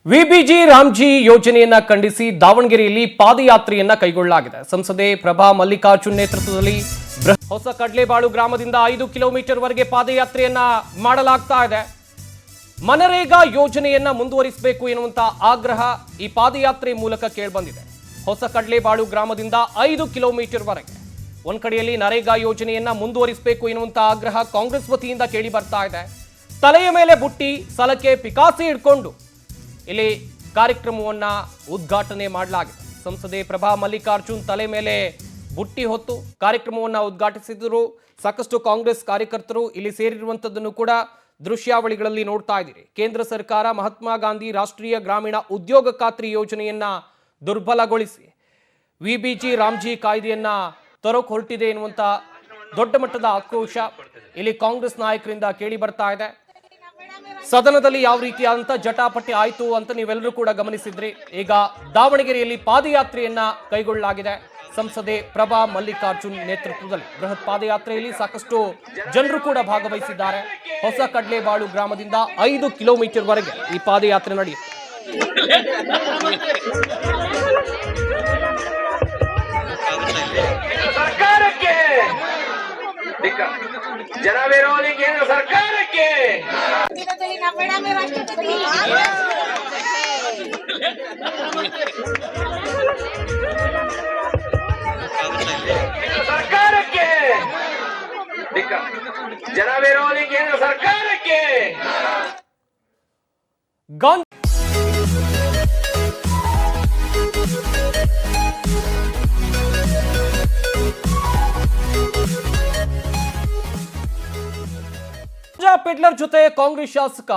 VBG Ramji ಯೋಜನೆಯನ್ನ ಖಂಡಿಸಿ ದಾವಣಗೆರೆಯಲ್ಲಿ ಪಾದಯಾತ್ರೆಯನ್ನ ಕೈಗೊಳ್ಳಲಾಗಿದೆ. ಸಂಸದೆ ಪ್ರಭಾ ಮಲ್ಲಿಕಾರ್ಜುನ್ ನೇತೃತ್ವದಲ್ಲಿ ಹೊಸ ಕಡ್ಲೇಬಾಳು ಗ್ರಾಮದಿಂದ 5 ಕಿಲೋಮೀಟರ್ ವರೆಗೆ ಪಾದಯಾತ್ರೆಯನ್ನ ಮಾಡಲಾಗ್ತಾ ಇದೆ. ಮನರೇಗಾ ಯೋಜನೆಯನ್ನ ಮುಂದುವರಿಸಬೇಕು ಎನ್ನುವಂತ ಆಗ್ರಹ ಈ ಪಾದಯಾತ್ರೆ ಮೂಲಕ ಕೇಳಿಬಂದಿದೆ. ಹೊಸ ಕಡ್ಲೇಬಾಳು ಗ್ರಾಮದಿಂದ 5 ಕಿಲೋಮೀಟರ್ ವರೆಗೆ ಒಂದ್ ಕಡೆಯಲ್ಲಿ ನರೇಗಾ ಯೋಜನೆಯನ್ನ ಮುಂದುವರಿಸಬೇಕು ಎನ್ನುವಂತ ಆಗ್ರಹ ಕಾಂಗ್ರೆಸ್ ವತಿಯಿಂದ ಕೇಳಿ ಬರ್ತಾ ಇದೆ. ತಲೆಯ ಮೇಲೆ ಬುಟ್ಟಿ, ಸಲಕೆ, ಪಿಕಾಸಿ ಹಿಡ್ಕೊಂಡು ಇಲ್ಲಿ ಕಾರ್ಯಕ್ರಮವನ್ನ ಉದ್ಘಾಟನೆ ಮಾಡಲಾಗಿದೆ. ಸಂಸದೆ ಪ್ರಭಾ ಮಲ್ಲಿಕಾರ್ಜುನ್ ತಲೆ ಮೇಲೆ ಬುಟ್ಟಿ ಹೊತ್ತು ಕಾರ್ಯಕ್ರಮವನ್ನ ಉದ್ಘಾಟಿಸಿದರು. ಸಾಕಷ್ಟು ಕಾಂಗ್ರೆಸ್ ಕಾರ್ಯಕರ್ತರು ಇಲ್ಲಿ ಸೇರಿರುವಂತದ್ದನ್ನು ಕೂಡ ದೃಶ್ಯಾವಳಿಗಳಲ್ಲಿ ನೋಡ್ತಾ ಇದ್ದೀರಿ. ಕೇಂದ್ರ ಸರ್ಕಾರ ಮಹಾತ್ಮ ಗಾಂಧಿ ರಾಷ್ಟ್ರೀಯ ಗ್ರಾಮೀಣ ಉದ್ಯೋಗ ಖಾತ್ರಿ ಯೋಜನೆಯನ್ನ ದುರ್ಬಲಗೊಳಿಸಿ ವಿಬಿಜಿ ರಾಮ್ಜಿ ಕಾಯ್ದೆಯನ್ನ ತರೋಕ್ ಹೊರಟಿದೆ ಎನ್ನುವಂತ ದೊಡ್ಡ ಮಟ್ಟದ ಆಕ್ರೋಶ ಇಲ್ಲಿ ಕಾಂಗ್ರೆಸ್ ನಾಯಕರಿಂದ ಕೇಳಿ ಬರ್ತಾ ಇದೆ. ಸದನದಲ್ಲಿ ಯಾವ ರೀತಿಯಾದಂತ ಜಟಾಪಟಿ ಆಯಿತು ಅಂತ ನೀವೆಲ್ಲರೂ ಕೂಡ ಗಮನಿಸಿದ್ರಿ. ಈಗ ದಾವಣಗೆರೆಯಲ್ಲಿ ಪಾದಯಾತ್ರೆಯನ್ನ ಕೈಗೊಳ್ಳಲಾಗಿದೆ. ಸಂಸದೆ ಪ್ರಭಾ ಮಲ್ಲಿಕಾರ್ಜುನ್ ನೇತೃತ್ವದಲ್ಲಿ ಬೃಹತ್ ಪಾದಯಾತ್ರೆಯಲ್ಲಿ ಸಾಕಷ್ಟು ಜನರು ಕೂಡ ಭಾಗವಹಿಸಿದ್ದಾರೆ. ಹೊಸ ಕಡ್ಲೇಬಾಳು ಗ್ರಾಮದಿಂದ 5 ಕಿಲೋಮೀಟರ್ ವರೆಗೆ ಈ ಪಾದಯಾತ್ರೆ ನಡೆಯುತ್ತೆ. ಸರ್ಕಾರಕ್ಕೆ ಜನವಿರೋಧಿ ಕೇಂದ್ರ ಸರ್ಕಾರಕ್ಕೆ ಸರ್ಕಾರಕ್ಕೆ ಜನವಿರೋಧಿ ಕೇಂದ್ರ ಸರ್ಕಾರಕ್ಕೆ ಪೆಡ್ಲರ್ ಜೊತೆ ಕಾಂಗ್ರೆಸ್ ಶಾಸಕ